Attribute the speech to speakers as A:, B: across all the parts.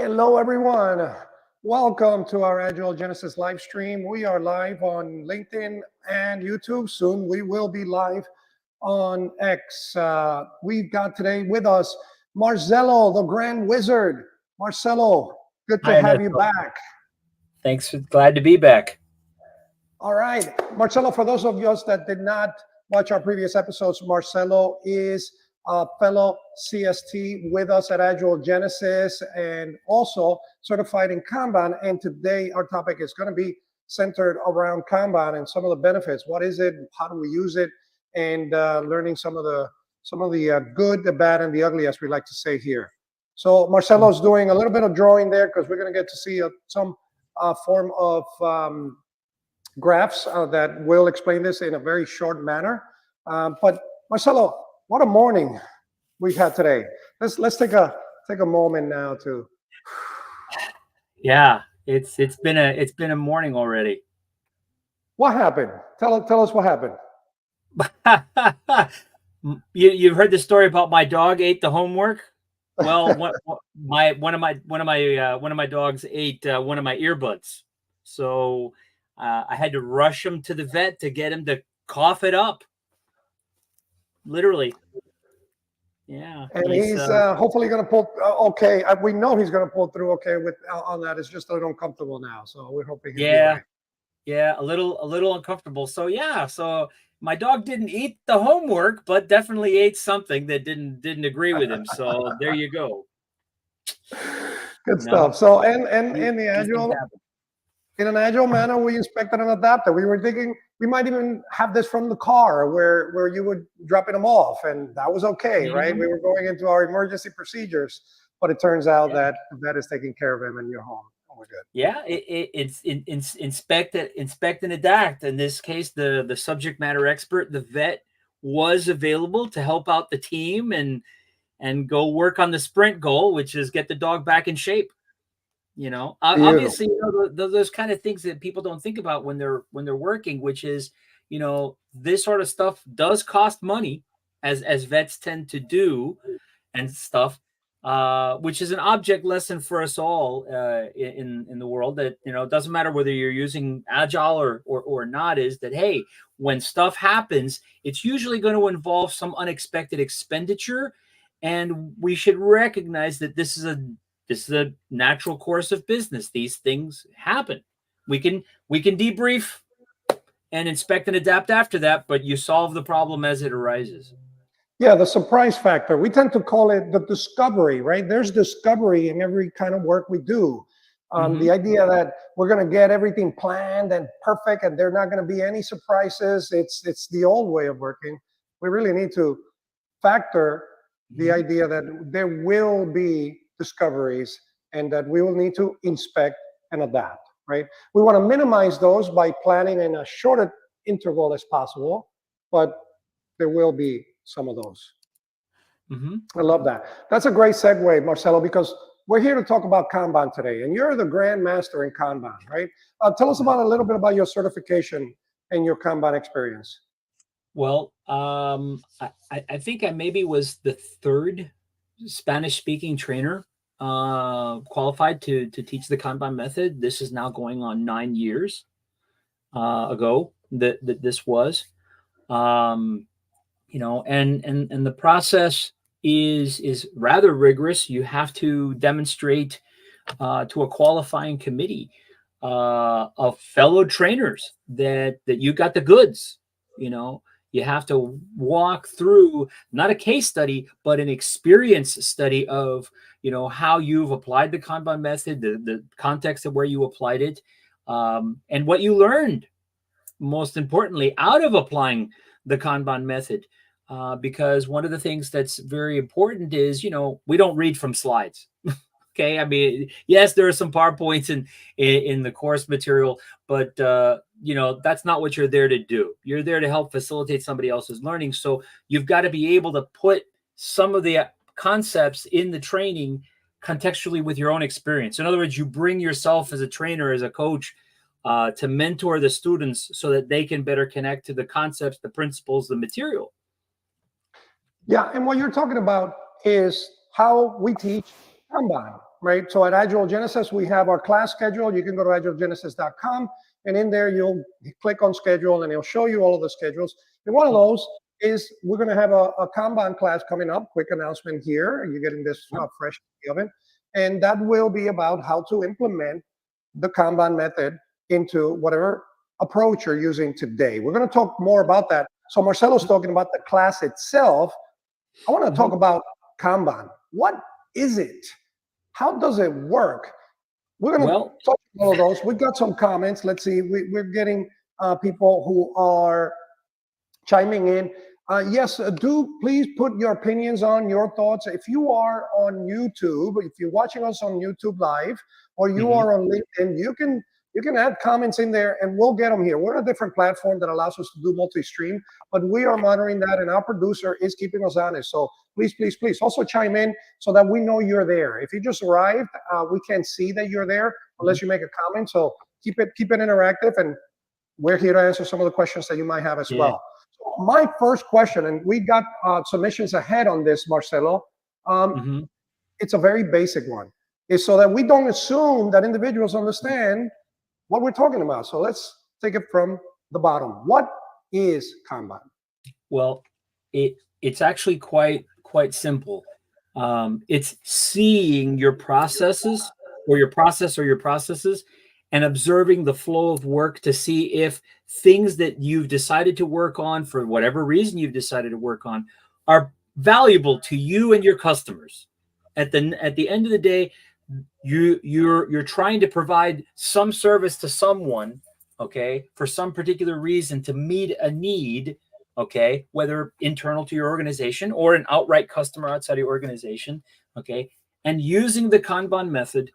A: Hello, everyone. Welcome to our Agile Genesis live stream. We are live on LinkedIn and YouTube. Soon we will be live on X. We've got today with us Marcelo, the Grand Wizard. Marcelo, good to have you back.
B: Thanks. Glad to be back.
A: All right. Marcelo, for those of us that did not watch our previous episodes, Marcelo is a fellow CST with us at Agile Genesis and also certified in Kanban. And today our topic is going to be centered around Kanban and some of the benefits. What is it? How do we use it? And learning some of the good, the bad, and the ugly, as we like to say here. So Marcelo's doing a little bit of drawing there because we're going to get to see some form of graphs that will explain this in a very short manner. But Marcelo, what a morning we've had today. Let's take a moment now to.
B: Yeah, it's been a morning already.
A: What happened? Tell us what happened.
B: You've heard the story about my dog ate the homework. Well, one of my dogs ate one of my earbuds, so I had to rush him to the vet to get him to cough it up. Literally. Yeah.
A: And he's hopefully going to pull okay. We know he's going to pull through okay with on that. It's just a little uncomfortable now, so we're hoping.
B: Yeah. Yeah, a little uncomfortable. So yeah, so my dog didn't eat the homework, but definitely ate something that didn't agree with him. So there you go.
A: Good stuff. So in the Agile, in an Agile manner, we inspected and adapted. We were thinking we might even have this from the car where you would dropping them off, and that was okay, right? We were going into our emergency procedures, but it turns out that is taking care of him and you're home. We're good.
B: Yeah, it's inspect and adapt. In this case, the subject matter expert, the vet, was available to help out the team and go work on the sprint goal, which is get the dog back in shape. You know, obviously, you know, those kind of things that people don't think about when they're working, which is, you know, this sort of stuff does cost money, as vets tend to do, and stuff. Which is an object lesson for us all in the world, that, you know, it doesn't matter whether you're using Agile or not, is that, hey, when stuff happens, it's usually going to involve some unexpected expenditure, and we should recognize that this is a natural course of business. These things happen. We can debrief and inspect and adapt after that, but you solve the problem as it arises.
A: Yeah, the surprise factor. We tend to call it the discovery, right? There's discovery in every kind of work we do. The idea that we're going to get everything planned and perfect and there are not going to be any surprises. It's the old way of working. We really need to factor the idea that there will be discoveries and that we will need to inspect and adapt, right? We want to minimize those by planning in a shorter interval as possible, but there will be some of those. I love that. That's a great segue, Marcelo, because we're here to talk about Kanban today, and you're the Grand Master in Kanban, right? Tell us about a little bit about your certification and your Kanban experience.
B: Well, I think I maybe was the third Spanish-speaking trainer qualified to teach the Kanban method. This is now going on 9 years ago that this was. You know, and the process is rather rigorous. You have to demonstrate to a qualifying committee of fellow trainers that you got the goods. You know, you have to walk through not a case study, but an experience study of, you know, how you've applied the Kanban method, the context of where you applied it, and what you learned, most importantly, out of applying the Kanban method. Because one of the things that's very important is, you know, we don't read from slides. Okay, I mean, yes, there are some PowerPoints in the course material, but you know, that's not what you're there to do. You're there to help facilitate somebody else's learning. So you've got to be able to put some of the concepts in the training contextually with your own experience. In other words, you bring yourself as a trainer, as a coach, to mentor the students so that they can better connect to the concepts, the principles, the material.
A: Yeah, and what you're talking about is how we teach Kanban, right? So at Agile Genesis, we have our class schedule. You can go to agilegenesis.com, and in there you'll click on schedule, and it'll show you all of the schedules. And one of those is we're going to have a Kanban class coming up. Quick announcement here. You're getting this fresh in the oven. And that will be about how to implement the Kanban method into whatever approach you're using today. We're going to talk more about that. So Marcelo's talking about the class itself. I want to talk about Kanban. What is it? How does it work? We're going to talk about all of those. We've got some comments. Let's see. We're getting people who are chiming in. Yes, do please put your opinions on, your thoughts. If you are on YouTube, if you're watching us on YouTube Live, or you are on LinkedIn, you can add comments in there, and we'll get them here. We're on a different platform that allows us to do multi-stream, but we are monitoring that, and our producer is keeping us honest. So please, please, please also chime in so that we know you're there. If you just arrived, we can't see that you're there unless you make a comment. So keep it interactive, and we're here to answer some of the questions that you might have as well. So my first question, and we got submissions ahead on this, Marcelo. It's a very basic one. Is so that we don't assume that individuals understand what we're talking about. So let's take it from the bottom. What is Kanban?
B: Well, it's actually quite simple. It's seeing your processes or your processes and observing the flow of work to see if things that you've decided to work on, for whatever reason you've decided to work on, are valuable to you and your customers. At the end of the day, you're trying to provide some service to someone, okay, for some particular reason to meet a need, okay, whether internal to your organization or an outright customer outside your organization, okay. And using the Kanban method,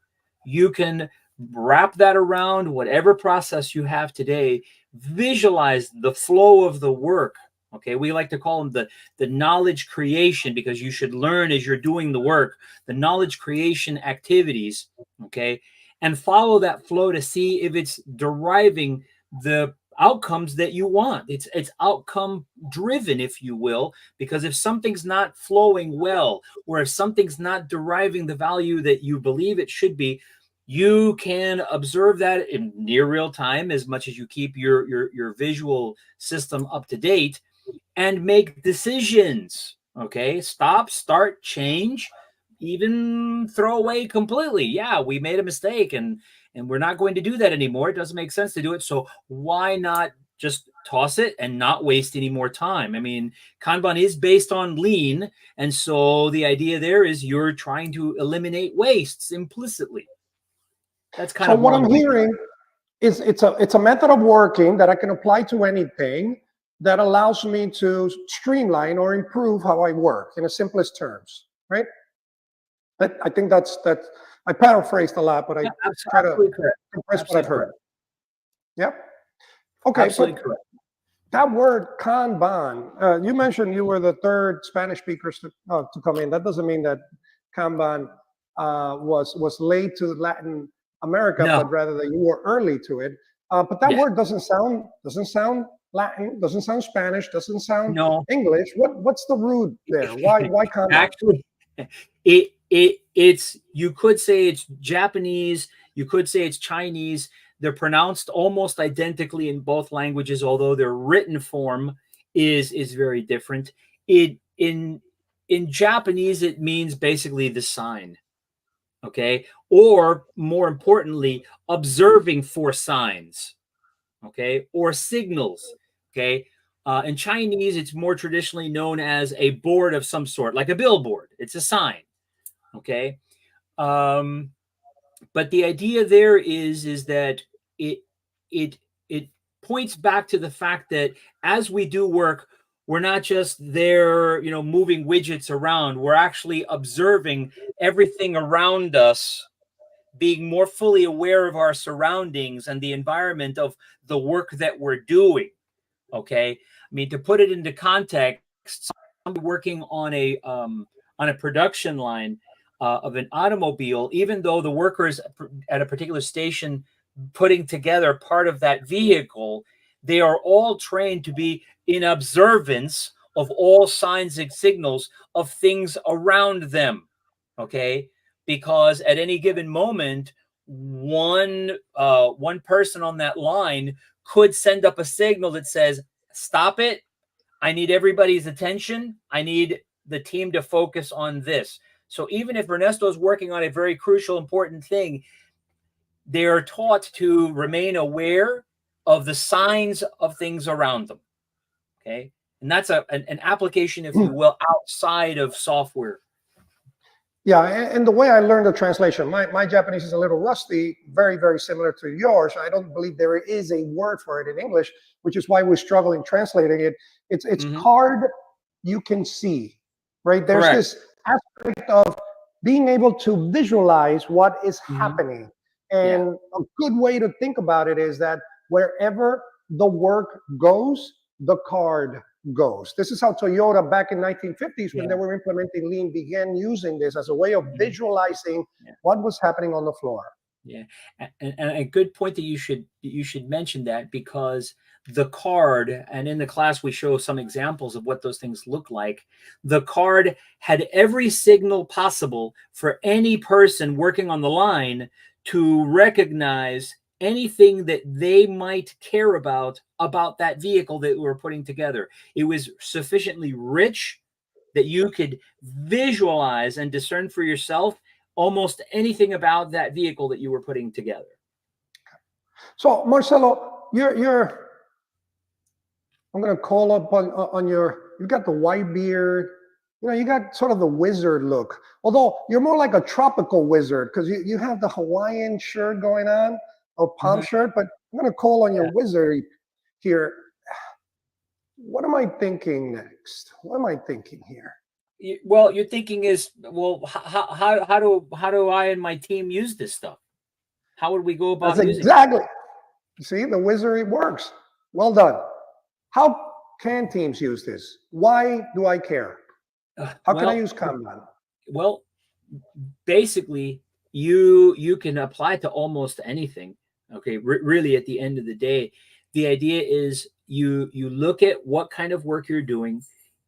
B: you can wrap that around whatever process you have today, visualize the flow of the work. Okay, we like to call them the knowledge creation, because you should learn as you're doing the work, the knowledge creation activities, okay, and follow that flow to see if it's deriving the outcomes that you want. It's outcome driven, if you will, because if something's not flowing well, or if something's not deriving the value that you believe it should be, you can observe that in near real time, as much as you keep your visual system up to date, and make decisions. Okay, stop, start, change, even throw away completely. Yeah, we made a mistake, and we're not going to do that anymore. It doesn't make sense to do it. So why not just toss it and not waste any more time? I mean, Kanban is based on lean, and so the idea there is you're trying to eliminate wastes implicitly. That's kind of
A: what I'm hearing is it's a method of working that I can apply to anything that allows me to streamline or improve how I work in the simplest terms, right? I think that's I paraphrased a lot, but I try to compress what I've heard. Yep. Okay.
B: Absolutely correct.
A: That word Kanban, you mentioned you were the third Spanish speakers to come in. That doesn't mean that Kanban was late to Latin America, but rather that you were early to it. But that word doesn't sound Latin, doesn't sound Spanish, doesn't sound English. What's the root there? Why Kanban?
B: Actually, it's you could say it's Japanese, you could say it's Chinese. They're pronounced almost identically in both languages, although their written form is very different. In Japanese, it means basically the sign. Okay, or more importantly, observing for signs, okay, or signals, okay. In Chinese, it's more traditionally known as a board of some sort, like a billboard. It's a sign, okay. But the idea there is that it points back to the fact that as we do work, we're not just there, moving widgets around. We're actually observing everything around us, being more fully aware of our surroundings and the environment of the work that we're doing. Okay. I mean, to put it into context, I'm working on a production line of an automobile, even though the workers at a particular station putting together part of that vehicle, they are all trained to be in observance of all signs and signals of things around them. Okay. because at any given moment, one person on that line could send up a signal that says, stop it. I need everybody's attention. I need the team to focus on this. So even if Ernesto is working on a very crucial, important thing, they are taught to remain aware of the signs of things around them. Okay. And that's an application, if you will, outside of software.
A: Yeah, and the way I learned the translation, my Japanese is a little rusty, very, very similar to yours. I don't believe there is a word for it in English, which is why we're struggling translating it. It's card you can see, right? There's
B: Correct.
A: this aspect of being able to visualize what is happening. And a good way to think about it is that wherever the work goes, the card goes. This is how Toyota back in 1950s, when they were implementing lean, began using this as a way of visualizing what was happening on the floor.
B: Yeah, and a good point that you should mention that, because the card, and in the class we show some examples of what those things look like. The card had every signal possible for any person working on the line to recognize anything that they might care about that vehicle that we're putting together. It was sufficiently rich that you could visualize and discern for yourself almost anything about that vehicle that you were putting together.
A: So Marcelo, I'm going to call up on you got the white beard, you got sort of the wizard look, although you're more like a tropical wizard because you have the Hawaiian shirt going on, or palm shirt, but I'm going to call on your wizard here. What am I thinking next? What am I thinking here?
B: Well, your thinking is, well, how do I and my team use this stuff? How would we go about using
A: exactly it? See, the wizard works. Well done. How can teams use this? Why do I care? How can I use Kanban?
B: Well, basically, you can apply it to almost anything. Okay, really, at the end of the day, the idea is you look at what kind of work you're doing.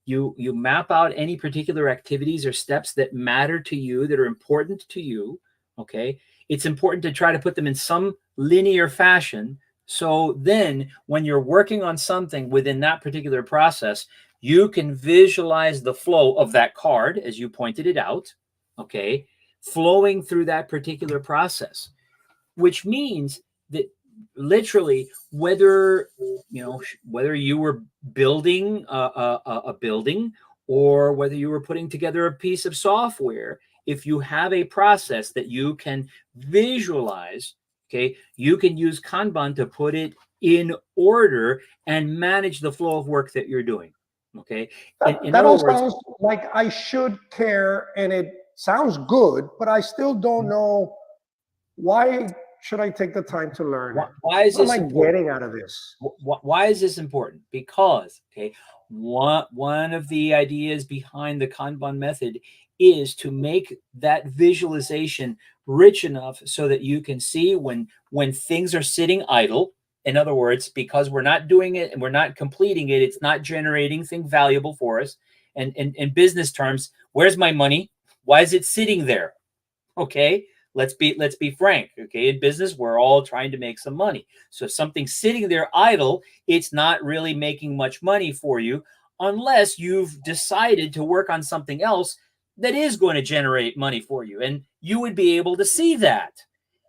B: You map out any particular activities or steps that matter to you, that are important to you. Okay, it's important to try to put them in some linear fashion. So then when you're working on something within that particular process, you can visualize the flow of that card, as you pointed it out, okay, flowing through that particular process, which means that literally, whether you were building a building, or whether you were putting together a piece of software, if you have a process that you can visualize, okay, you can use Kanban to put it in order and manage the flow of work that you're doing. Okay.
A: That all sounds like I should care, and it sounds good, but I still don't know why should I take the time to learn.
B: Why is this important?
A: What am I getting out of this?
B: Why is this important? Because, okay, one of the ideas behind the Kanban method is to make that visualization rich enough so that you can see when things are sitting idle. In other words, because we're not doing it and we're not completing it, it's not generating anything valuable for us. And in business terms, where's my money? Why is it sitting there? Okay, let's be frank. Okay, in business, we're all trying to make some money. So if something's sitting there idle, it's not really making much money for you, unless you've decided to work on something else that is going to generate money for you. And you would be able to see that.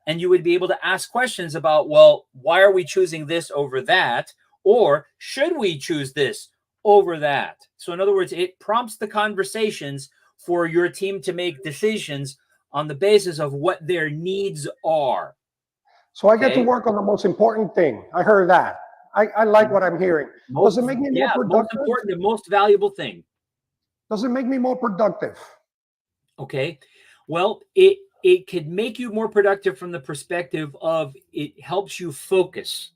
B: And you would be able to ask questions about, well, why are we choosing this over that? Or should we choose this over that? So in other words, it prompts the conversations for your team to make decisions on the basis of what their needs are.
A: So I get to work on the most important thing. I heard that. I like what I'm hearing. Does it make me more productive?
B: Most important, the most valuable thing.
A: Does it make me more productive?
B: Okay. Well, it could make you more productive from the perspective of it helps you focus.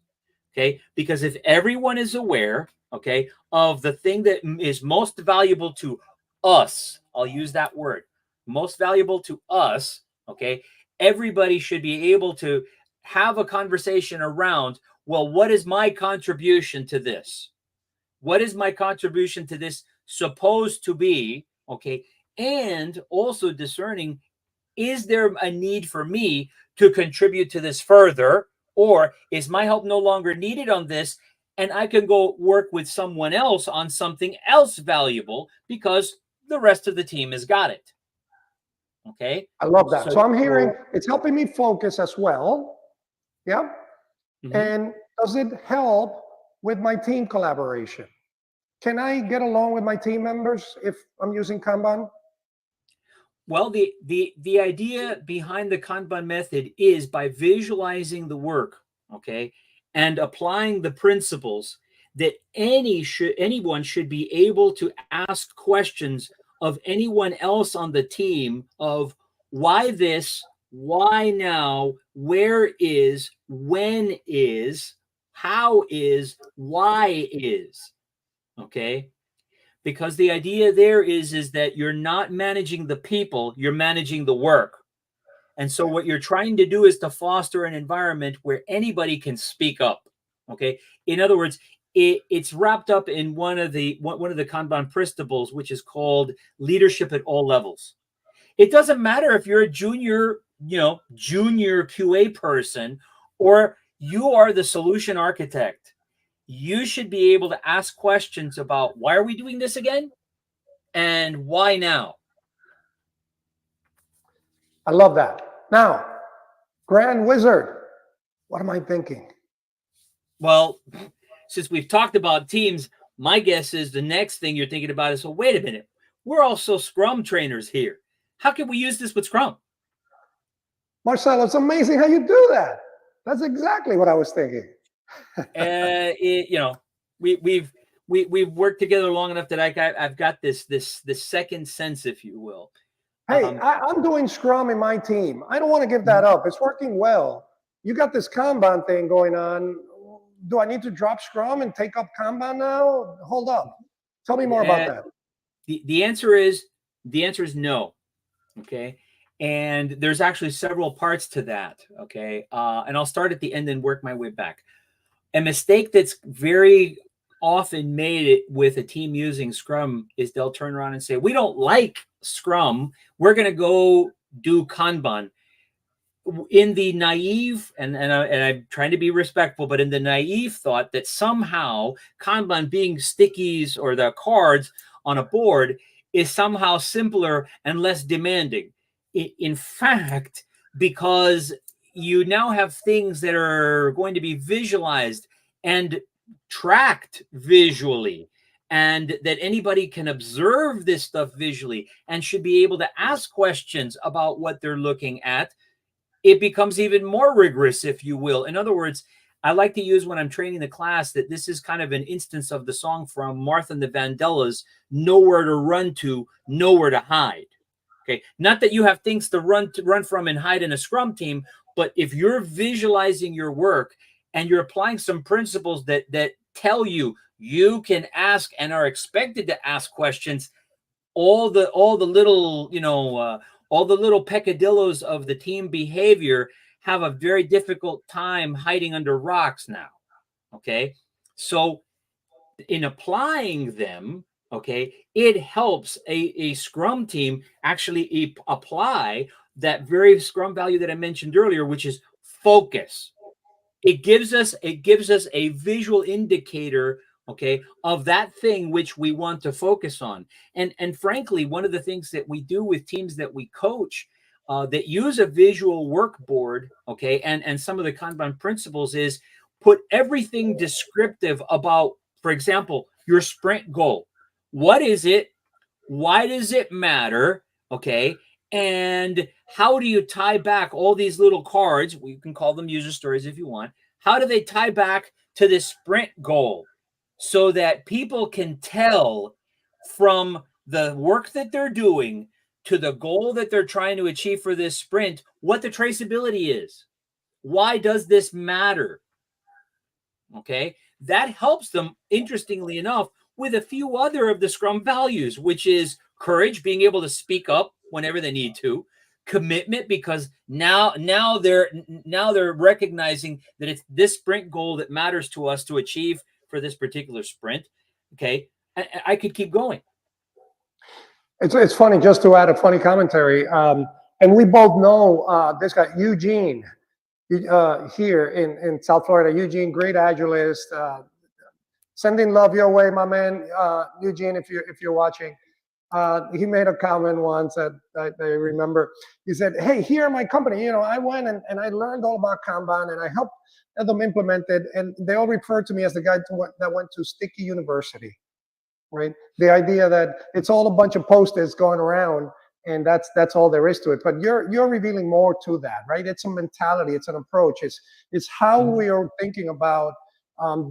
B: Okay. Because if everyone is aware, okay, of the thing that is most valuable to us, I'll use that word, most valuable to us, okay, everybody should be able to have a conversation around, well, what is my contribution to this? What is my contribution to this supposed to be? Okay. And also discerning, is there a need for me to contribute to this further? Or is my help no longer needed on this? And I can go work with someone else on something else valuable because the rest of the team has got it. Okay.
A: I love that. So I'm hearing
B: so
A: it's helping me focus as well. Yeah.
B: Mhm.
A: And does it help with my team collaboration? Can I get along with my team members if I'm using Kanban?
B: Well, the idea behind the Kanban method is by visualizing the work, okay, and applying the principles that anyone should be able to ask questions of anyone else on the team of why this, why now, where is, when is, how is, why is, okay? Because the idea there is that you're not managing the people, you're managing the work. And so what you're trying to do is to foster an environment where anybody can speak up. Okay. In other words, it's wrapped up in one of the Kanban principles, which is called leadership at all levels. It doesn't matter if you're a junior QA person, or you are the solution architect. You should be able to ask questions about why are we doing this again and why now.
A: I love that. Now, Grand Wizard, what am I thinking?
B: Well, since we've talked about teams, my guess is the next thing you're thinking about is, well, wait a minute. We're also Scrum trainers here. How can we use this with Scrum?
A: Marcelo, it's amazing how you do that. That's exactly what I was thinking.
B: We've worked together long enough that I've got this second sense, if you will.
A: Hey, I'm doing Scrum in my team. I don't want to give that up. It's working well. You got this Kanban thing going on. Do I need to drop Scrum and take up Kanban now? Hold up. Tell me more about that.
B: The answer is no. Okay. And there's actually several parts to that. Okay. And I'll start at the end and work my way back. A mistake that's very often made with a team using Scrum is they'll turn around and say, we don't like Scrum. We're going to go do Kanban. In the naive, and I'm trying to be respectful, but in the naive thought that somehow Kanban being stickies or the cards on a board is somehow simpler and less demanding. In fact, because you now have things that are going to be visualized and tracked visually, and that anybody can observe this stuff visually and should be able to ask questions about what they're looking at, it becomes even more rigorous, if you will. In other words, I like to use when I'm training the class that this is kind of an instance of the song from Martha and the Vandellas, nowhere to run to, nowhere to hide. Okay. Not that you have things to run from and hide in a Scrum team, but if you're visualizing your work and you're applying some principles that tell you can ask and are expected to ask questions, all the little, all the little peccadillos of the team behavior have a very difficult time hiding under rocks now. Okay. So in applying them, okay, it helps a Scrum team actually apply that very Scrum value that I mentioned earlier, which is focus. It gives us a visual indicator, okay, of that thing which we want to focus on. And frankly, one of the things that we do with teams that we coach that use a visual workboard, okay, and some of the Kanban principles is put everything descriptive about, for example, your sprint goal. What is it? Why does it matter? Okay. And how do you tie back all these little cards? We can call them user stories if you want. How do they tie back to this sprint goal so that people can tell from the work that they're doing to the goal that they're trying to achieve for this sprint what the traceability is? Why does this matter? Okay. That helps them, interestingly enough, with a few other of the Scrum values, which is courage, being able to speak up whenever they need to, commitment, because now they're recognizing that it's this sprint goal that matters to us to achieve for this particular sprint. Okay. I could keep going.
A: It's funny, just to add a funny commentary. And we both know this guy, Eugene, here in South Florida. Eugene, great agilist. Sending love your way, my man, Eugene, if you're watching. He made a comment once that I remember. He said, "Hey, here in my company, I went and I learned all about Kanban and I helped them implement it, and they all refer to me as the guy that went to Sticky University." Right? The idea that it's all a bunch of post-its going around, and that's all there is to it. But you're revealing more to that, right? It's a mentality, it's an approach, it's how we are thinking about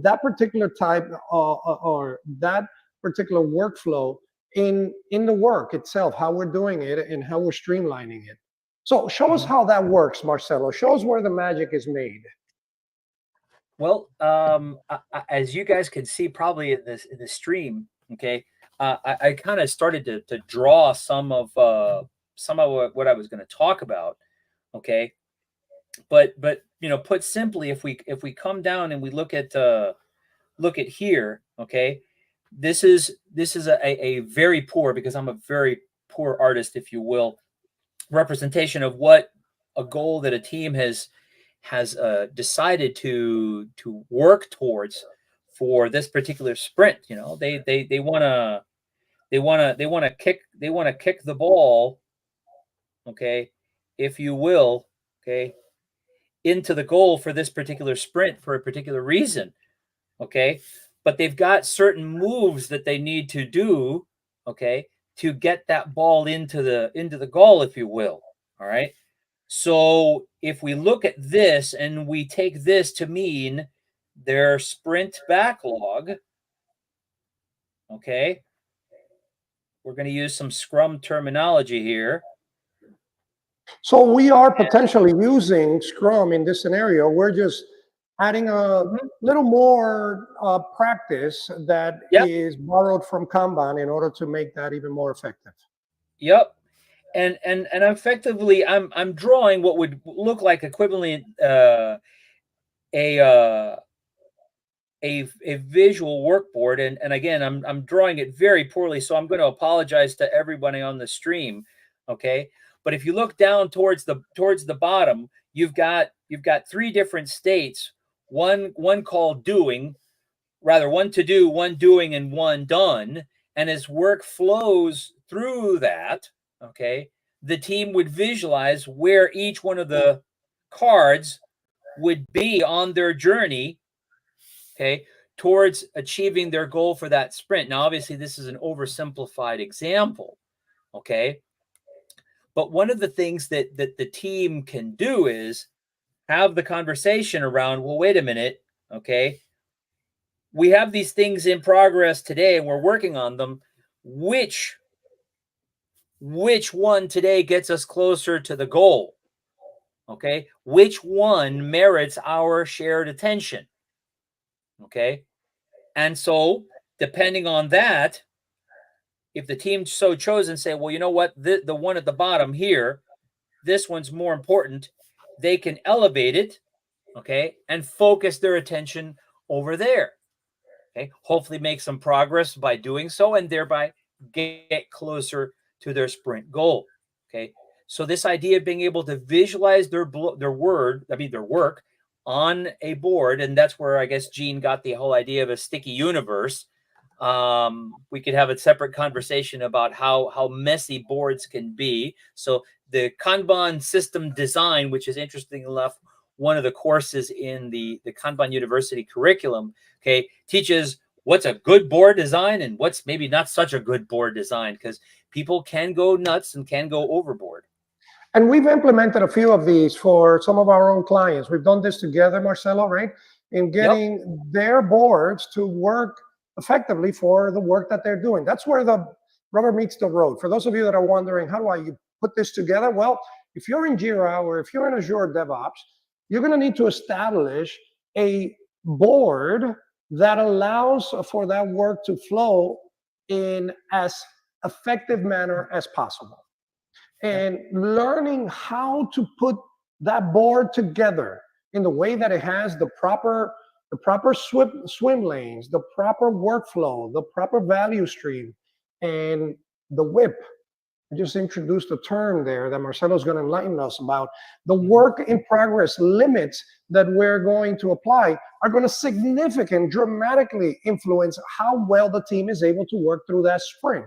A: that particular type or that particular workflow in the work itself, how we're doing it and how we're streamlining it. So show us how that works, Marcelo. Show us where the magic is made.
B: Well, as you guys can see, probably in the stream, okay, I kind of started to draw some of what I was going to talk about, okay, but put simply, if we come down and we look at here, okay, this is a very poor, because I'm a very poor artist, if you will, representation of what a goal that a team has decided to work towards for this particular sprint. They want to kick the ball, okay, if you will, okay, into the goal for this particular sprint for a particular reason, okay, but they've got certain moves that they need to do, okay, to get that ball into the goal, if you will. All right. So if we look at this and we take this to mean their sprint backlog, okay, we're going to use some Scrum terminology here.
A: So we are potentially using Scrum in this scenario. We're just adding a little more practice that is borrowed from Kanban in order to make that even more effective.
B: Yep. And effectively, I'm drawing what would look like equivalent a visual workboard, and again, I'm drawing it very poorly, so I'm going to apologize to everybody on the stream, okay? But if you look down towards the bottom, you've got three different states. One called doing, rather one to do, one doing, and one done. And as work flows through that, okay, the team would visualize where each one of the cards would be on their journey, okay, towards achieving their goal for that sprint. Now, obviously, this is an oversimplified example, okay? But one of the things that the team can do is have the conversation around, well, wait a minute, okay? We have these things in progress today and we're working on them. Which one today gets us closer to the goal? Okay? Which one merits our shared attention? Okay? And so, depending on that, if the team so chose and say, well, you know what, the one at the bottom here, this one's more important, they can elevate it, okay, and focus their attention over there. Okay, hopefully make some progress by doing so and thereby get closer to their sprint goal. Okay, so this idea of being able to visualize their work on a board, and that's where I guess Gene got the whole idea of a sticky universe. We could have a separate conversation about how messy boards can be. So the Kanban system design, which is interesting enough, one of the courses in the Kanban University curriculum, okay, teaches what's a good board design and what's maybe not such a good board design, because people can go nuts and can go overboard.
A: And we've implemented a few of these for some of our own clients. We've done this together, Marcelo, right? In getting their boards to work effectively for the work that they're doing. That's where the rubber meets the road. For those of you that are wondering, how do I put this together? Well, if you're in Jira or if you're in Azure DevOps, you're going to need to establish a board that allows for that work to flow in as effective manner as possible. And learning how to put that board together in the way that it has the proper swim lanes, the proper workflow, the proper value stream, and the whip I just introduced a term there that Marcelo's going to enlighten us about. The work in progress limits that we're going to apply are going to significantly, dramatically influence how well the team is able to work through that sprint.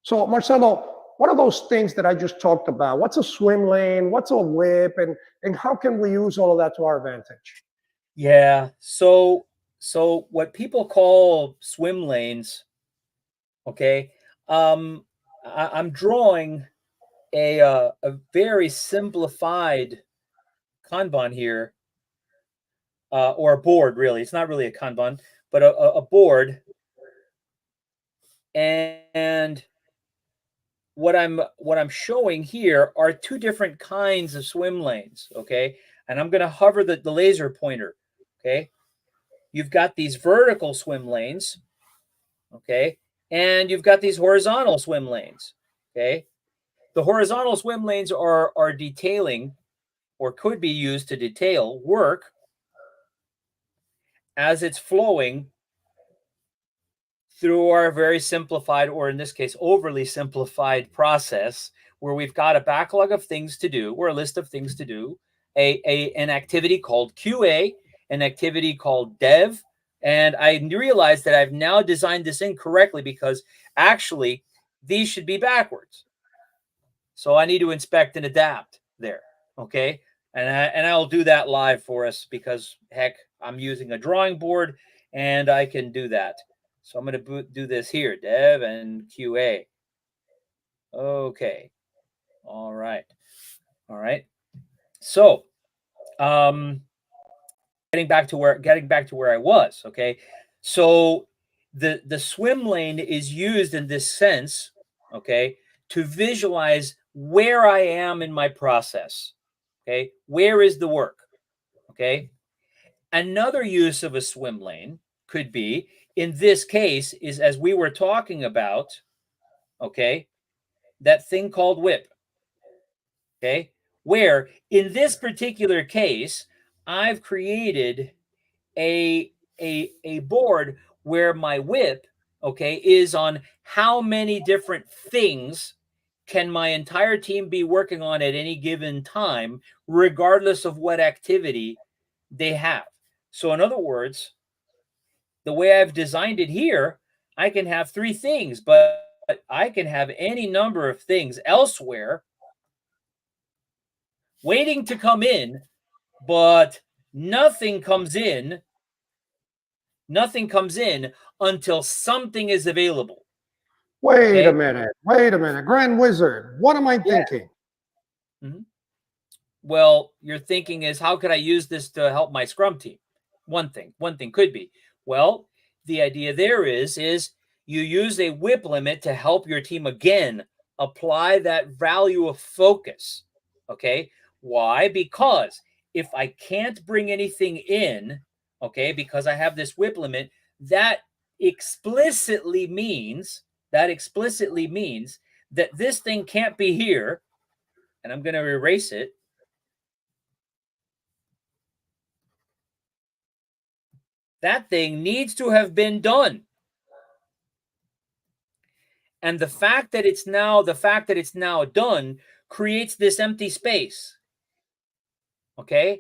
A: So Marcelo, what are those things that I just talked about? What's a swim lane? What's a whip? And how can we use all of that to our advantage?
B: Yeah. So what people call swim lanes, okay, I'm drawing a very simplified Kanban here, or a board. Really, it's not really a Kanban, but a board. And what I'm showing here are two different kinds of swim lanes. Okay, and I'm going to hover the laser pointer. Okay, you've got these vertical swim lanes. Okay, and you've got these horizontal swim lanes. Okay, the horizontal swim lanes are detailing, or could be used to detail work as it's flowing through our very simplified, or in this case, overly simplified process, where we've got a backlog of things to do, or a list of things to do, an activity called QA, an activity called dev. And I realized that I've now designed this incorrectly, because actually these should be backwards. So I need to inspect and adapt there. Okay. And I'll do that live for us, because heck, I'm using a drawing board and I can do that. So I'm going to do this here, dev and QA. Okay. All right. All right. So, getting back to where I was. Okay. So the swim lane is used in this sense, okay, to visualize where I am in my process. Okay. Where is the work? Okay. Another use of a swim lane could be, in this case, is as we were talking about, okay, that thing called whip. Okay. Where in this particular case, I've created a board where my whip, okay, is on how many different things can my entire team be working on at any given time, regardless of what activity they have. So in other words, the way I've designed it here, I can have three things, but I can have any number of things elsewhere waiting to come in, but nothing comes in until something is available.
A: Wait
B: Okay.
A: a minute. Grand Wizard, what am I
B: Yeah.
A: thinking?
B: Mm-hmm. Well, your thinking is, how could I use this to help my Scrum team? One thing could be, well, the idea there is you use a whip limit to help your team again apply that value of focus. Okay. Why? Because if I can't bring anything in, okay, because I have this whip limit, that explicitly means that this thing can't be here. And I'm going to erase it. That thing needs to have been done. And the fact that it's now done creates this empty space. Okay?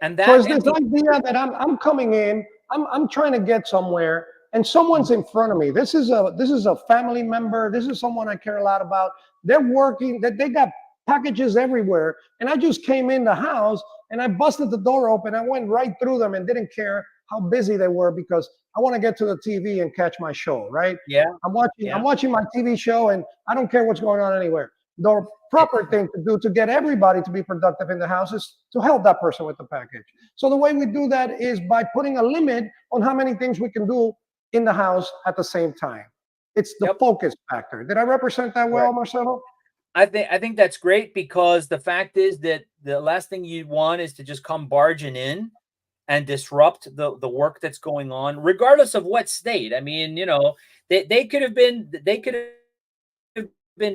B: And
A: So
B: that
A: it's this
B: empty
A: idea that I'm coming in, I'm trying to get somewhere, and someone's in front of me. This is a family member. This is someone I care a lot about. They're working. They got packages everywhere, and I just came in the house and I busted the door open. I went right through them and didn't care how busy they were, because I want to get to the TV and catch my show. Right?
B: Yeah.
A: I'm
B: Yeah.
A: watching my TV show, and I don't care what's going on anywhere. The proper thing to do to get everybody to be productive in the house is to help that person with the package. So the way we do that is by putting a limit on how many things we can do in the house at the same time. It's the focus factor. Did I represent that well, Marcelo?
B: I think that's great, because the fact is that the last thing you want is to just come barging in and disrupt the work that's going on, regardless of what state. I mean, you know, they could have been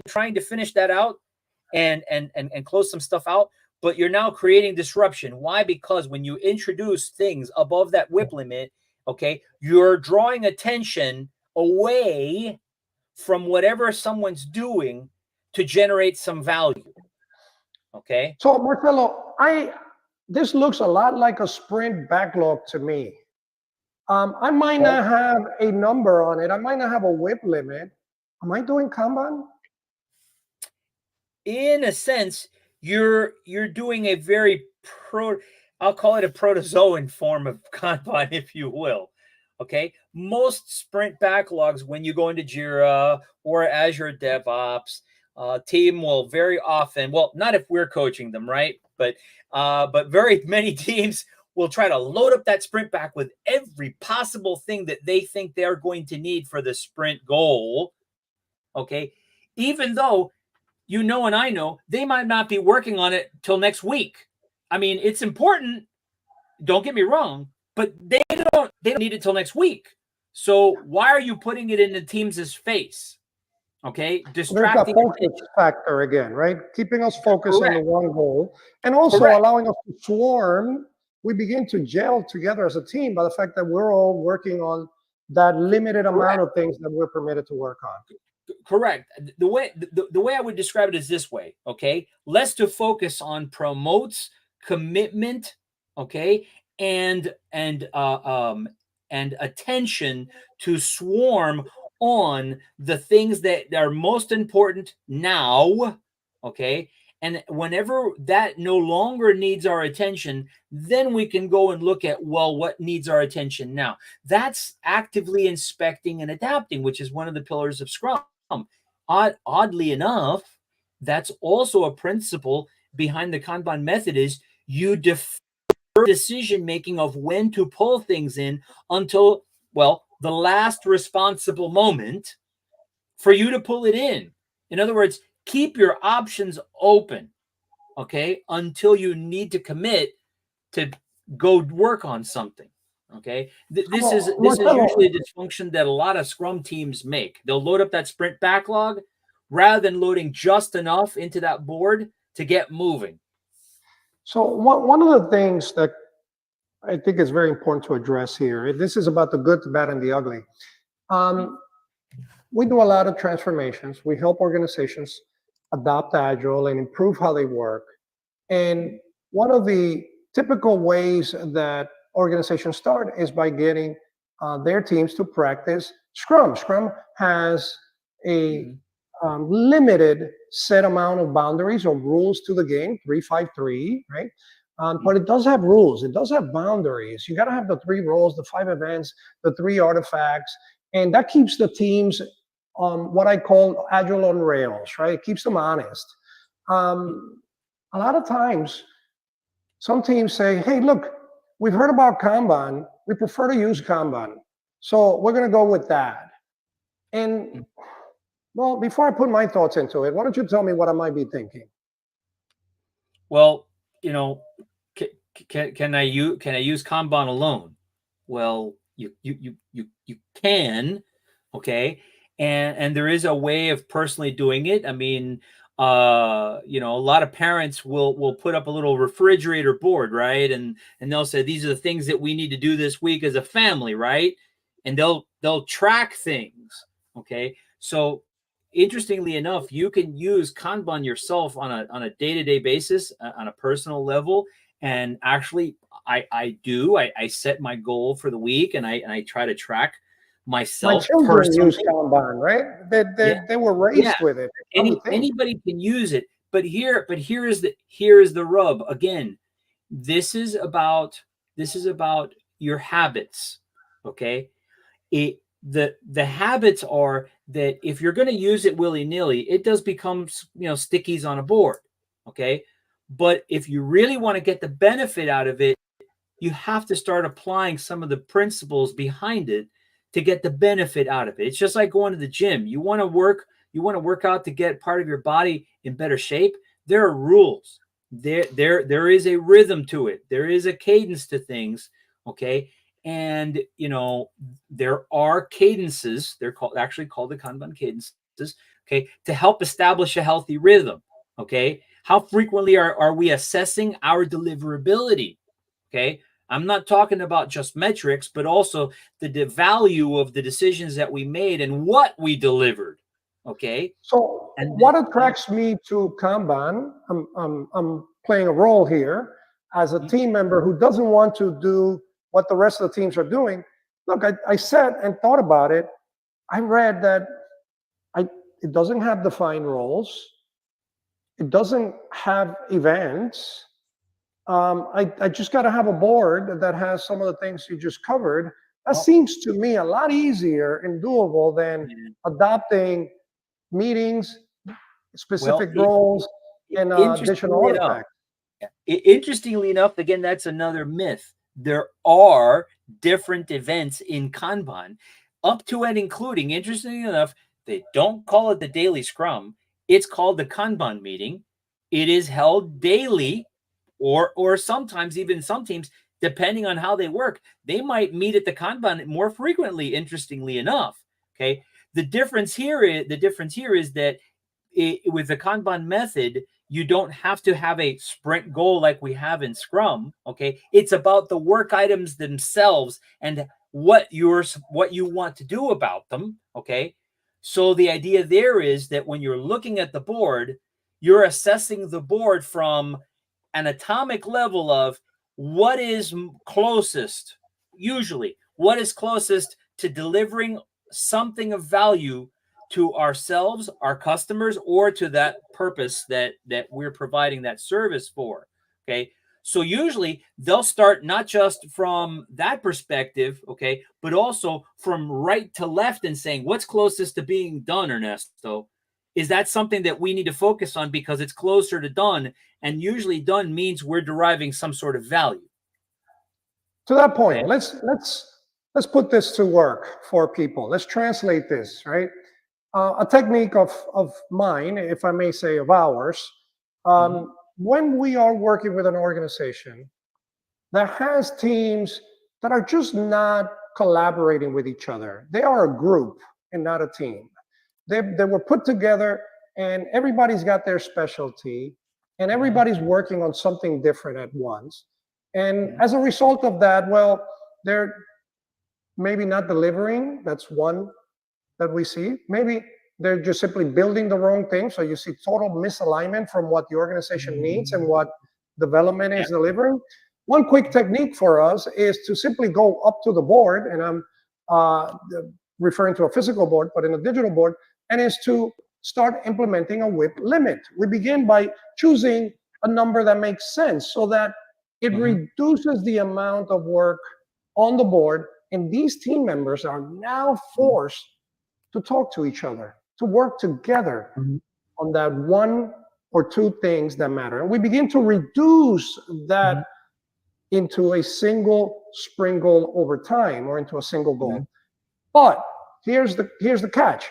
B: trying to finish that out and close some stuff out, but you're now creating disruption. Why? Because when you introduce things above that whip limit, okay, you're drawing attention away from whatever someone's doing to generate some value. Okay.
A: So Marcelo, this looks a lot like a sprint backlog to me. I might not have a number on it. I might not have a whip limit. Am I doing Kanban?
B: In a sense, you're doing a very I'll call it a protozoan form of Kanban, if you will. Okay. Most sprint backlogs, when you go into Jira or Azure DevOps, team will very often, well, not if we're coaching them, right? But very many teams will try to load up that sprint back with every possible thing that they think they're going to need for the sprint goal. Okay. Even though you know, and I know they might not be working on it till next week. I mean, it's important. Don't get me wrong, but they don't need it till next week. So why are you putting it in the team's face? Okay, distracting.
A: There's a focus factor again, right? Keeping us focused on the one goal, and also
B: Correct.
A: allowing us to swarm. We begin to gel together as a team by the fact that we're all working on that limited amount of things that we're permitted to work on.
B: Correct. The way I would describe it is this way. Okay, less to focus on promotes commitment. Okay, and attention to swarm on the things that are most important now. Okay, and whenever that no longer needs our attention, then we can go and look at, well, what needs our attention now? That's actively inspecting and adapting, which is one of the pillars of Scrum. Oddly enough, that's also a principle behind the Kanban method, is you defer decision making of when to pull things in until, well, the last responsible moment for you to pull it in. In other words, keep your options open, okay, until you need to commit to go work on something. Okay, this is usually a dysfunction that a lot of Scrum teams make. They'll load up that sprint backlog rather than loading just enough into that board to get moving.
A: So one of the things that I think is very important to address here, this is about the good, the bad, and the ugly. We do a lot of transformations. We help organizations adopt Agile and improve how they work. And one of the typical ways that organizations start is by getting their teams to practice Scrum. Scrum has a limited set amount of boundaries or rules to the game, 3-5-3, right? But it does have rules. It does have boundaries. You got to have the 3 roles, the 5 events, the 3 artifacts, and that keeps the teams what I call Agile on rails, right? It keeps them honest. A lot of times, some teams say, hey, look, we've heard about Kanban. We prefer to use Kanban. So we're going to go with that. And, well, before I put my thoughts into it, why don't you tell me what I might be thinking?
B: Well, you know, can I use Kanban alone? Well, you can, okay, and there is a way of personally doing it. I mean, you know, a lot of parents will put up a little refrigerator board, right? And they'll say, these are the things that we need to do this week as a family, right? And they'll track things. Okay. So interestingly enough, you can use Kanban yourself on a day-to-day basis, on a personal level. And actually I set my goal for the week, and I try to track myself.
A: My children use Kanban, right? They were raised with it.
B: Anybody can use it, but here is the rub. Again, this is about your habits. Okay, the habits are that if you're going to use it willy-nilly, it does become, you know, stickies on a board. Okay, but if you really want to get the benefit out of it, you have to start applying some of the principles behind it to get the benefit out of it. It's just like going to the gym. You want to work out to get part of your body in better shape. There are rules. There is a rhythm to it. There is a cadence to things. Okay. And, you know, there are cadences. They're actually called the Kanban cadences. Okay. To help establish a healthy rhythm. Okay. How frequently are we assessing our deliverability? Okay. I'm not talking about just metrics, but also the value of the decisions that we made and what we delivered. Okay.
A: So
B: And
A: what attracts me to Kanban, I'm playing a role here as a team member who doesn't want to do what the rest of the teams are doing. Look, I sat and thought about it. I read that it doesn't have defined roles. It doesn't have events. I just got to have a board that has some of the things you just covered. That seems to me a lot easier and doable than adopting meetings, specific roles, and additional
B: interestingly enough,
A: artifacts.
B: interestingly enough, again, that's another myth. There are different events in Kanban, up to and including, interestingly enough, they don't call it the daily scrum. It's called the Kanban meeting. It is held daily, or sometimes even some teams, depending on how they work, they might meet at the Kanban more frequently, interestingly enough. Okay. The difference here is that with the Kanban method, you don't have to have a sprint goal like we have in Scrum. Okay, it's about the work items themselves and what you want to do about them. Okay, so the idea there is that when you're looking at the board, you're assessing the board from an atomic level of what is closest, usually what is closest to delivering something of value to ourselves, our customers, or to that purpose that we're providing that service for. Okay, so usually they'll start not just from that perspective, okay, but also from right to left and saying what's closest to being done, Ernesto. Is that something that we need to focus on because it's closer to done, and usually done means we're deriving some sort of value.
A: To that point,
B: Okay.
A: let's put this to work for people. Let's translate this, right? A technique of mine, if I may say, of ours, when we are working with an organization that has teams that are just not collaborating with each other, they are a group and not a team. They were put together and everybody's got their specialty and everybody's working on something different at once. And as a result of that, well, they're maybe not delivering. That's one that we see. Maybe they're just simply building the wrong thing. So you see total misalignment from what the organization needs and what development is delivering. One quick technique for us is to simply go up to the board, and I'm referring to a physical board, but in a digital board, and is to start implementing a WIP limit. We begin by choosing a number that makes sense so that it reduces the amount of work on the board, and these team members are now forced to talk to each other, to work together on that one or two things that matter. And we begin to reduce that into a single sprint goal over time, or into a single goal. But here's the catch.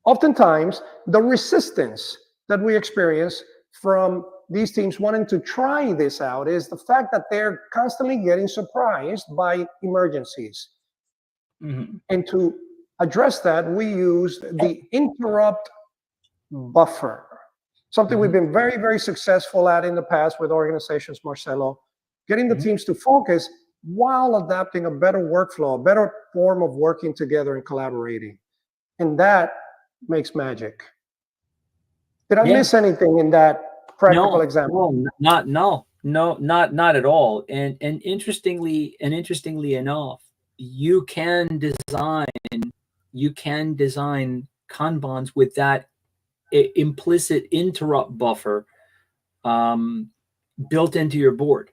A: Oftentimes, the resistance that we experience from these teams wanting to try this out is the fact that they're constantly getting surprised by emergencies. And to address that, we use the interrupt buffer, something we've been very, very successful at in the past with organizations, Marcelo, getting the teams to focus while adapting a better workflow, a better form of working together and collaborating. And that makes magic. Did I miss anything in that practical example?
B: No, not at all. And interestingly enough, you can design Kanbans with that implicit interrupt buffer built into your board.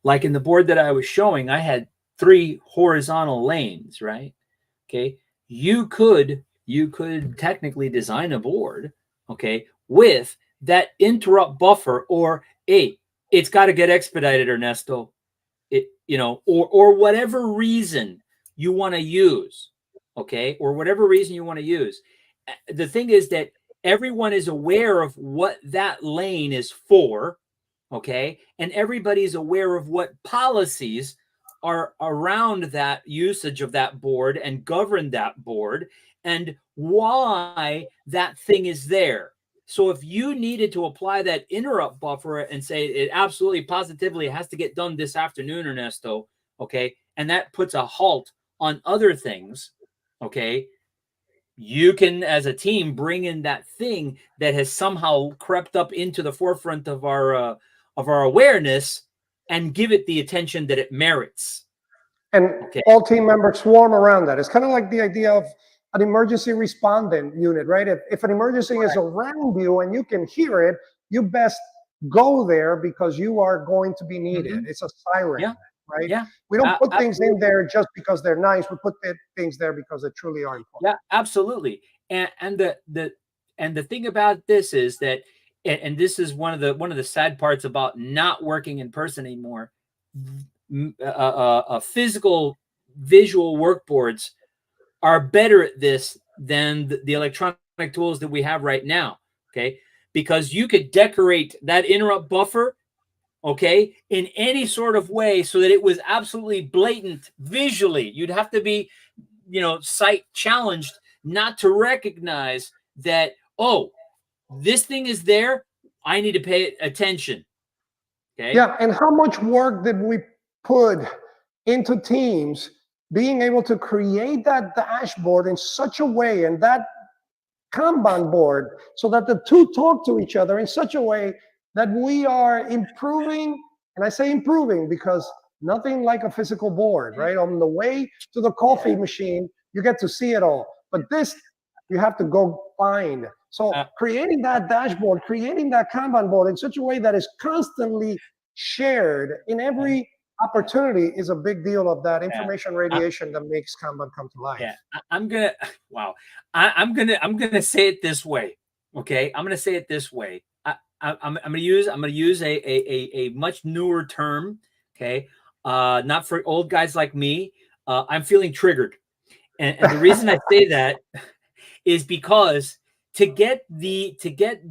B: Like in the board that I was showing, I had 3 horizontal lanes, right? Okay. You could technically design a board, okay, with that interrupt buffer, or it's got to get expedited, Ernesto. Or whatever reason you want to use, okay, or whatever reason you want to use. The thing is that everyone is aware of what that lane is for, okay, and everybody's aware of what policies are around that usage of that board and govern that board and why that thing is there. So if you needed to apply that interrupt buffer and say it absolutely positively has to get done this afternoon, Ernesto, okay, and that puts a halt on other things, okay, you can, as a team, bring in that thing that has somehow crept up into the forefront of our awareness and give it the attention that it merits.
A: And
B: Okay.
A: all team members swarm around that. It's kind of like the idea of an emergency respondent unit, right? If an emergency is around you and you can hear it, you best go there because you are going to be needed. It's a siren,
B: Yeah.
A: right?
B: Yeah.
A: We don't put things in
B: Absolutely.
A: there just because they're nice. We put things there because they truly are important.
B: Yeah, absolutely. And the thing about this is that, and this is one of the sad parts about not working in person anymore. Physical visual work boards are better at this than the electronic tools that we have right now. Okay, because you could decorate that interrupt buffer, okay, in any sort of way so that it was absolutely blatant visually. You'd have to be, sight challenged not to recognize that, oh, this thing is there, I need to pay attention. Okay.
A: Yeah, and how much work did we put into teams being able to create that dashboard in such a way, and that Kanban board, so that the two talk to each other in such a way that we are improving. And I say improving because nothing like a physical board, right? On the way to the coffee machine, you get to see it all. But this, you have to go find. So creating that dashboard, creating that Kanban board in such a way that is constantly shared in every opportunity is a big deal of that information radiation that makes Kanban come to life.
B: Yeah, I'm gonna say it this way. Okay, I'm gonna say it this way. I'm gonna use a much newer term. Okay, not for old guys like me. I'm feeling triggered, and the reason I say that is because to get the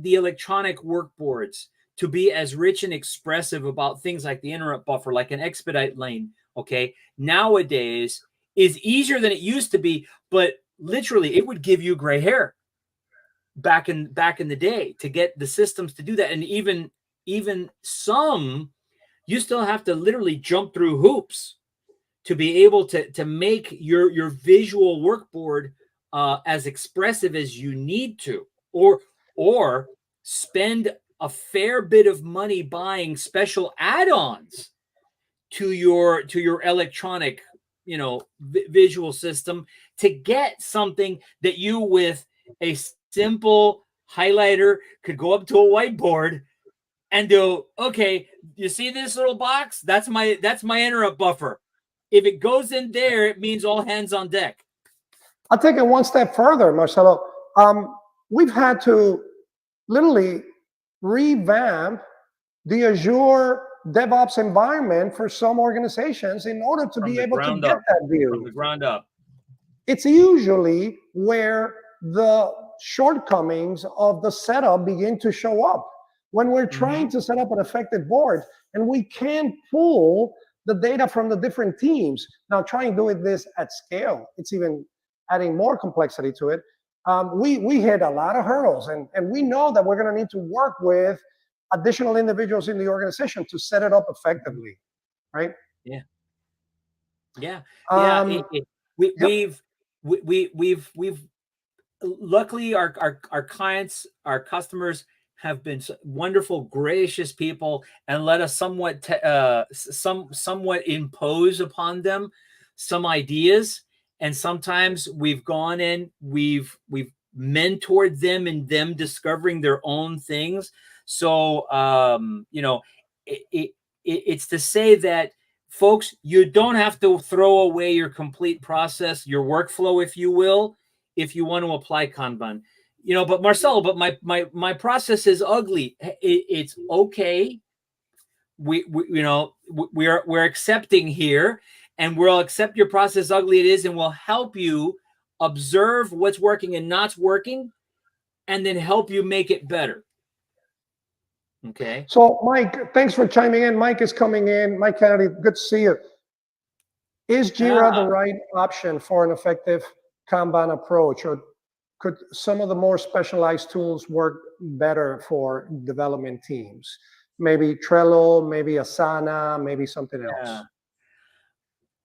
B: electronic work boards to be as rich and expressive about things like the interrupt buffer, like an expedite lane, okay, nowadays is easier than it used to be, but literally it would give you gray hair back in the day to get the systems to do that. And even some, you still have to literally jump through hoops to be able to make your visual workboard as expressive as you need to, or spend a fair bit of money buying special add-ons to your electronic, visual system to get something that you, with a simple highlighter, could go up to a whiteboard and do, okay, you see this little box? That's my interrupt buffer. If it goes in there, it means all hands on deck.
A: I'll take it one step further, Marcelo. We've had to literally revamp the Azure DevOps environment for some organizations in order to be able to get that view.
B: From the ground up.
A: It's usually where the shortcomings of the setup begin to show up. When we're trying to set up an effective board and we can't pull the data from the different teams. Now, trying doing this at scale, it's even adding more complexity to it. We hit a lot of hurdles, and we know that we're going to need to work with additional individuals in the organization to set it up effectively, right?
B: Yeah. We've luckily our clients, our customers have been wonderful, gracious people, and let us somewhat impose upon them some ideas. And sometimes we've gone in, we've mentored them in them discovering their own things. So it's to say that, folks, you don't have to throw away your complete process, your workflow, if you will, if you want to apply Kanban. But Marcelo, but my process is ugly. It's okay. We're accepting here, and we'll accept your process ugly it is, and we'll help you observe what's working and not working, and then help you make it better. Okay.
A: So, Mike, thanks for chiming in. Mike is coming in. Mike Kennedy, good to see you. Is Jira the right option for an effective Kanban approach, or could some of the more specialized tools work better for development teams? Maybe Trello, maybe Asana, maybe something else.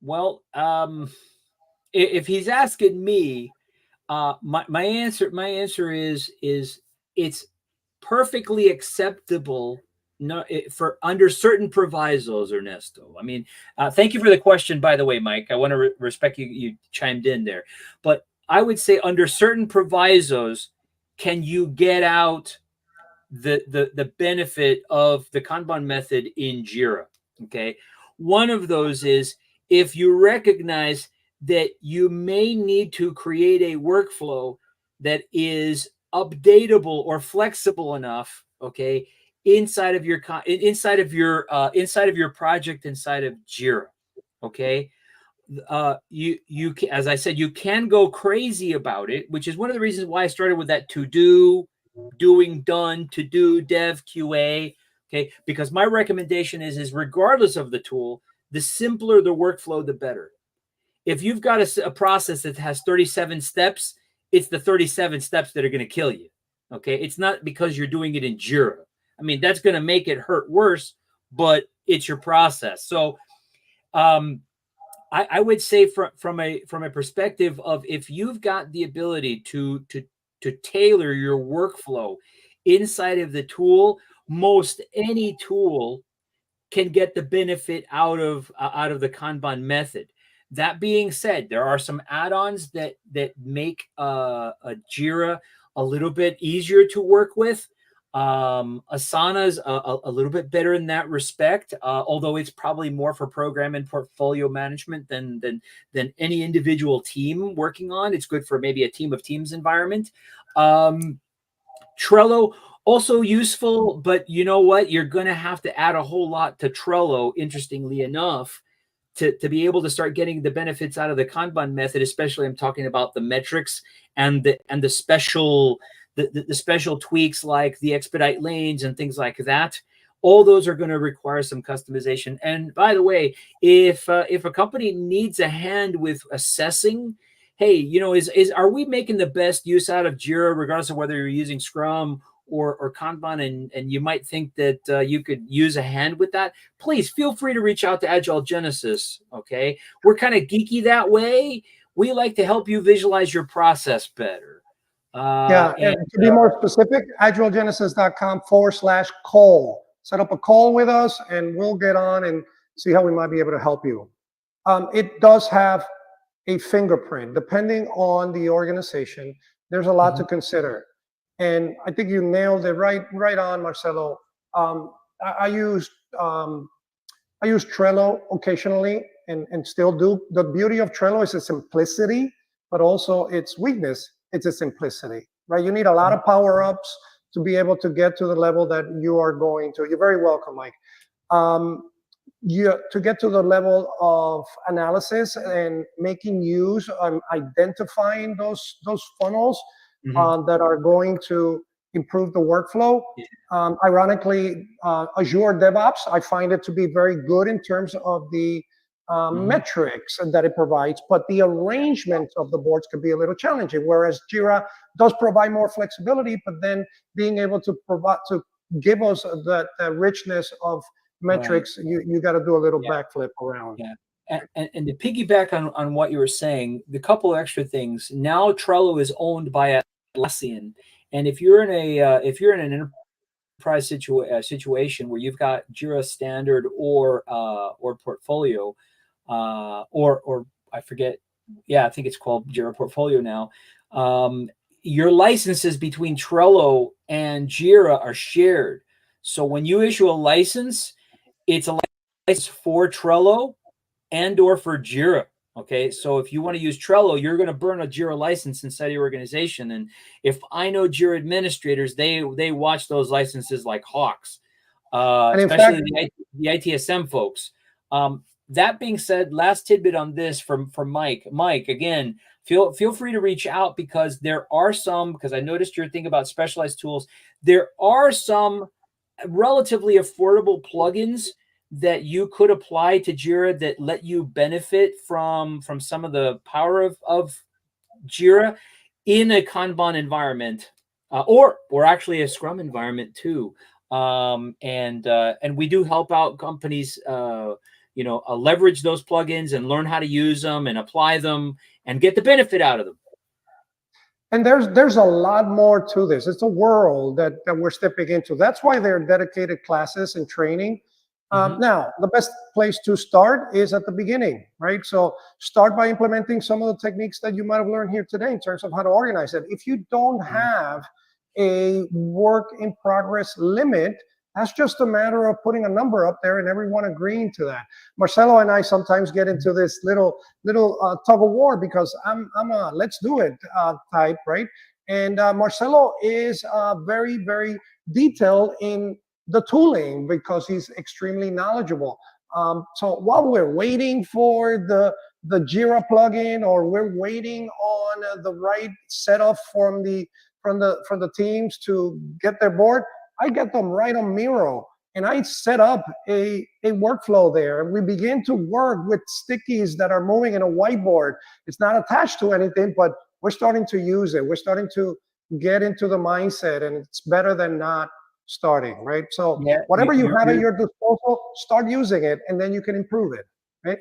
B: Well, if he's asking me, My answer is it's perfectly acceptable, no, for under certain provisos, Ernesto. I mean, thank you for the question, by the way, Mike. I want to respect you chimed in there, but I would say under certain provisos, can you get out the benefit of the Kanban method in Jira? Okay, one of those is if you recognize that you may need to create a workflow that is updatable or flexible enough, okay, inside of your project inside of Jira, okay. You as I said, you can go crazy about it, which is one of the reasons why I started with that to do, doing, done, to do, dev, QA. Okay, because my recommendation is regardless of the tool, the simpler the workflow, the better. If you've got a process that has 37 steps, it's the 37 steps that are going to kill you. Okay, it's not because you're doing it in Jira. I mean, that's going to make it hurt worse, but it's your process. So, I would say from a perspective of if you've got the ability to tailor your workflow inside of the tool, most any tool can get the benefit out of the Kanban method. That being said, there are some add-ons that make a Jira a little bit easier to work with. Asana's a little bit better in that respect, although it's probably more for program and portfolio management than any individual team working on. It's good for maybe a team of teams environment. Trello, also useful, but you know what? You're going to have to add a whole lot to Trello, interestingly enough, to be able to start getting the benefits out of the Kanban method. Especially, I'm talking about the metrics and the special tweaks like the expedite lanes and things like that. All those are going to require some customization. And by the way, if a company needs a hand with assessing, hey, you know, are we making the best use out of Jira, regardless of whether you're using Scrum or Kanban, and you might think that you could use a hand with that, please feel free to reach out to Agile Genesis. Okay, we're kind of geeky that way. We like to help you visualize your process better.
A: And to be more specific, agilegenesis.com/call. Set up a call with us and we'll get on and see how we might be able to help you. It does have a fingerprint. Depending on the organization, there's a lot to consider. And I think you nailed it right on, Marcelo. I use Trello occasionally and still do. The beauty of Trello is its simplicity, but also its weakness. It's a simplicity, right? You need a lot of power-ups to be able to get to the level that you are going to. You're very welcome, Mike. To get to the level of analysis and making use of identifying those funnels that are going to improve the workflow. Ironically, Azure DevOps, I find it to be very good in terms of the metrics that it provides, but the arrangement of the boards could be a little challenging, whereas Jira does provide more flexibility, but then being able to give us that richness of metrics, you got to do a little backflip around.
B: Yeah. And to piggyback on what you were saying, the couple of extra things. Now Trello is owned by Atlassian, and if you're in an enterprise situation where you've got Jira Standard or Portfolio, or I forget, I think it's called Jira Portfolio now. Your licenses between Trello and Jira are shared. So when you issue a license, it's a license for Trello and or for Jira. Okay, so if you want to use Trello, you're going to burn a Jira license inside your organization. And if I know Jira administrators, they watch those licenses like hawks, especially the ITSM folks. That being said, last tidbit on this from Mike. Mike, again, feel free to reach out, because there are some, because I noticed your thing about specialized tools. There are some relatively affordable plugins that you could apply to Jira that let you benefit from some of the power of Jira in a Kanban environment, or actually a Scrum environment too. And we do help out companies, leverage those plugins and learn how to use them and apply them and get the benefit out of them.
A: And there's a lot more to this. It's a world that we're stepping into. That's why there are dedicated classes and training. Now, the best place to start is at the beginning, right? So start by implementing some of the techniques that you might have learned here today in terms of how to organize it. If you don't have a work in progress limit, that's just a matter of putting a number up there and everyone agreeing to that. Marcelo and I sometimes get into this little tug of war because I'm a let's do it type, right? And Marcelo is very, very detailed in the tooling because he's extremely knowledgeable. So while we're waiting for the Jira plugin, or we're waiting on the right setup from the teams to get their board, I get them right on Miro, and I set up a workflow there. We begin to work with stickies that are moving in a whiteboard. It's not attached to anything, but we're starting to use it. We're starting to get into the mindset, and it's better than not starting, right? So whatever you have at your disposal, start using it, and then you can improve it, right?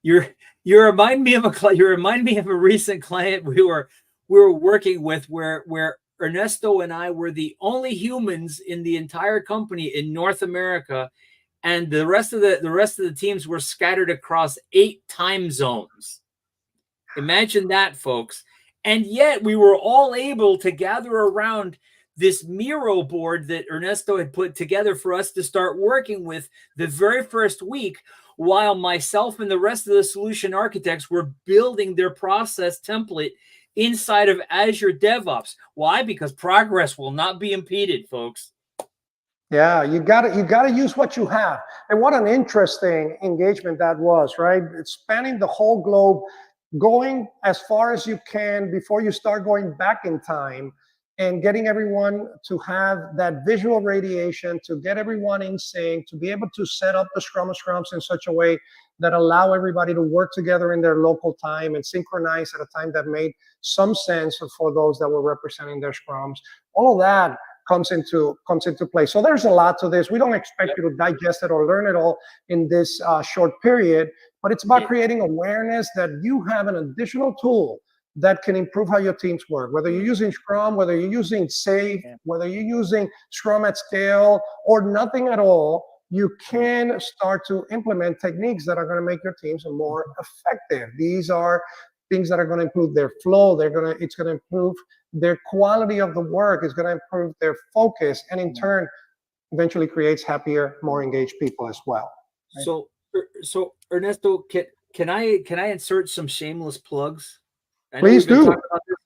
B: You remind me of a recent client we were working with where Ernesto and I were the only humans in the entire company in North America, and the rest of the teams were scattered across 8 time zones. Imagine that, folks. And yet we were all able to gather around this Miro board that Ernesto had put together for us to start working with the very first week, while myself and the rest of the solution architects were building their process template inside of Azure DevOps. Why? Because progress will not be impeded, folks.
A: Yeah, you gotta use what you have. And what an interesting engagement that was, right? It's spanning the whole globe, going as far as you can before you start going back in time, and getting everyone to have that visual radiation, to get everyone in sync, to be able to set up the Scrum of Scrums in such a way that allow everybody to work together in their local time and synchronize at a time that made some sense for those that were representing their Scrums. All of that comes into play. So there's a lot to this. We don't expect you to digest it or learn it all in this short period, but it's about creating awareness that you have an additional tool that can improve how your teams work. Whether you're using Scrum, whether you're using Safe, whether you're using Scrum at scale, or nothing at all, you can start to implement techniques that are going to make your teams more effective. These are things that are going to improve their flow. It's going to improve their quality of the work. It's going to improve their focus, and in turn, eventually creates happier, more engaged people as well.
B: Right? So Ernesto, can I insert some shameless plugs?
A: Please do.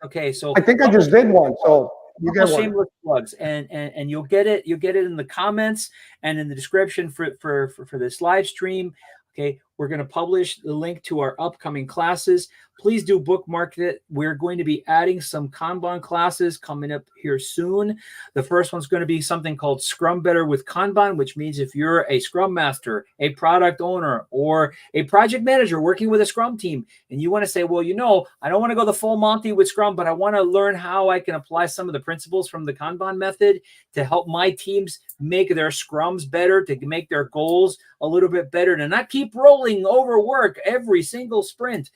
B: Okay, so
A: I think I just did one. So you get one.
B: Shameless plugs, and you'll get it. You'll get it in the comments and in the description for this live stream. Okay, we're going to publish the link to our upcoming classes. Please do bookmark it. We're going to be adding some Kanban classes coming up here soon. The first one's going to be something called Scrum Better with Kanban, which means if you're a Scrum Master, a product owner, or a project manager working with a Scrum team, and you want to say, well, I don't want to go the full Monty with Scrum, but I want to learn how I can apply some of the principles from the Kanban method to help my teams make their Scrums better, to make their goals a little bit better, to not keep rolling over work every single sprint.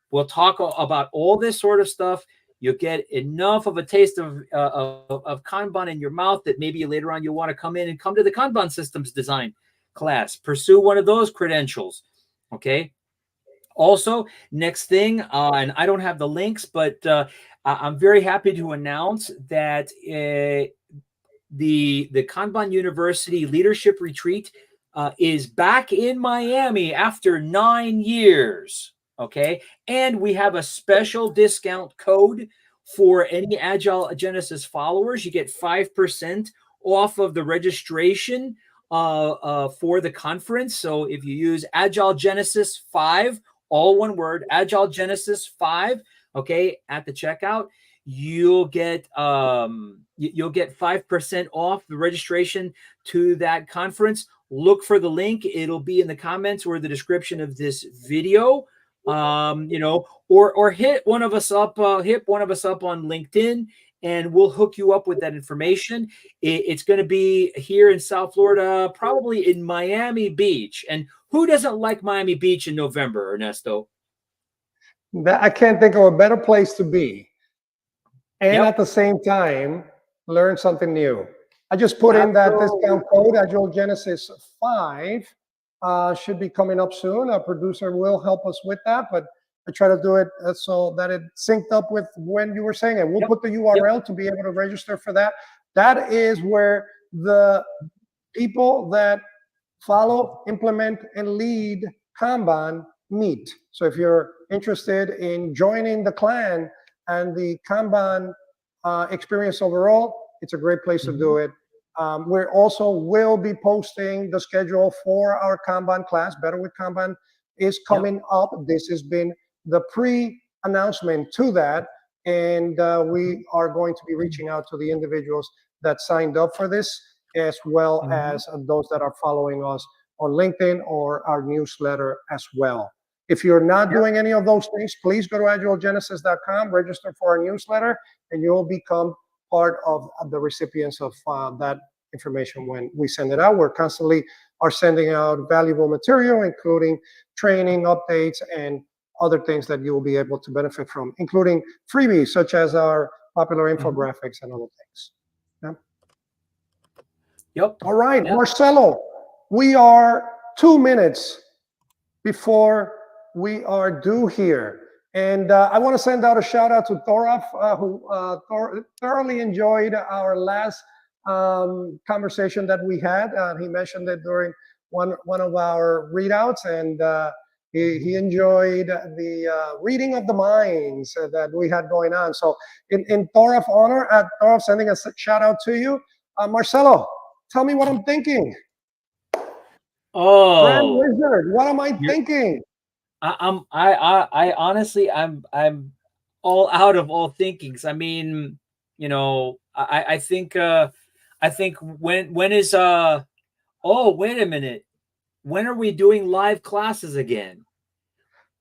B: We'll talk about all this sort of stuff. You'll get enough of a taste of Kanban in your mouth that maybe later on you'll want to come to the Kanban systems design class. Pursue one of those credentials, okay? Also, next thing, and I don't have the links, but I'm very happy to announce that the Kanban University Leadership Retreat is back in Miami after 9 years. Okay, and we have a special discount code for any Agile Genesis followers. You get 5% off of the registration for the conference. So if you use Agile Genesis 5, all one word, Agile Genesis 5, okay, at the checkout, you'll get 5% off the registration to that conference. Look for the link. It'll be in the comments or the description of this video. Or hit one of us up on LinkedIn, and we'll hook you up with that information. It's going to be here in South Florida, probably in Miami Beach. And who doesn't like Miami Beach in November, Ernesto?
A: I can't think of a better place to be. and
B: Yep.
A: at the same time, learn something new. I just put in that discount code, Agile Genesis 5, should be coming up soon. Our producer will help us with that, but I try to do it so that it synced up with when you were saying it. We'll
B: Yep.
A: put the URL to be able to register for that. That is where the people that follow, implement, and lead Kanban meet. So if you're interested in joining the clan and the Kanban experience overall, it's a great place to do it. We also will be posting the schedule for our Kanban class. Better with Kanban is coming up. This has been the pre-announcement to that. And we are going to be reaching out to the individuals that signed up for this, as well as those that are following us on LinkedIn or our newsletter as well. If you're not doing any of those things, please go to agilegenesis.com, register for our newsletter, and you'll become part of the recipients of that information when we send it out. We're constantly are sending out valuable material, including training updates and other things that you will be able to benefit from, including freebies such as our popular infographics and other things.
B: Yep.
A: All right, Marcelo, we are 2 minutes before we are due here. And I want to send out a shout out to Thoraf, who thoroughly enjoyed our last conversation that we had. He mentioned it during one of our readouts, and he enjoyed the reading of the minds that we had going on. So in Thoraf's honor, Thoraf sending a shout out to you. Marcelo, tell me what I'm thinking.
B: Oh,
A: Grand Wizard, what am I thinking?
B: I honestly, I'm all out of all thinkings. I mean, you know, I think when is oh, wait a minute, when are we doing live classes again?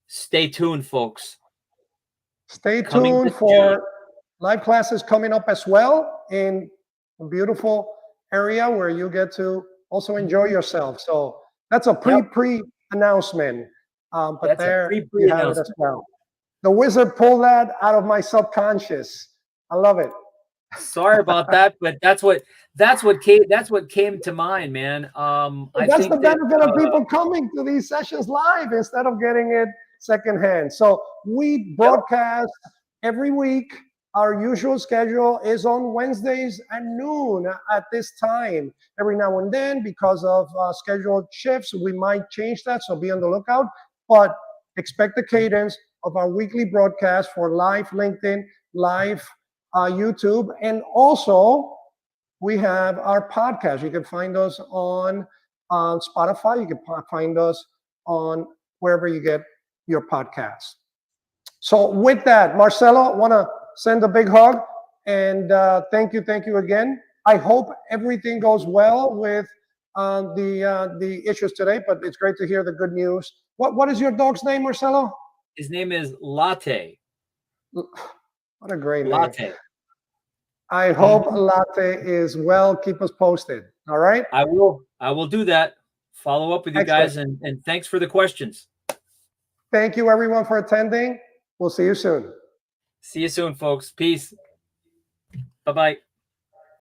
B: Stay tuned, folks.
A: Stay tuned for live classes coming up as well in a beautiful area where you get to also enjoy yourself. So that's a pre announcement. But
B: that's
A: there you have it as well. The wizard pulled that out of my subconscious. I love it.
B: Sorry about that, but that's what came to mind, man.
A: That's the benefit of people coming to these sessions live instead of getting it secondhand. So we broadcast every week. Our usual schedule is on Wednesdays at noon at this time. Every now and then, because of scheduled shifts, we might change that, so be on the lookout. But expect the cadence of our weekly broadcast for live LinkedIn, live YouTube, and also we have our podcast. You can find us on Spotify. You can find us on wherever you get your podcasts. So with that, Marcelo, want to send a big hug and thank you again. I hope everything goes well with the issues today, but it's great to hear the good news. What is your dog's name, Marcelo?
B: His name is Latte.
A: What a great
B: Latte.
A: name. I hope Latte is well. Keep us posted. All right.
B: I will do that. Follow up with you guys, and thanks for the questions.
A: Thank you everyone for attending. We'll see you soon.
B: See you soon, folks. Peace. Bye-bye.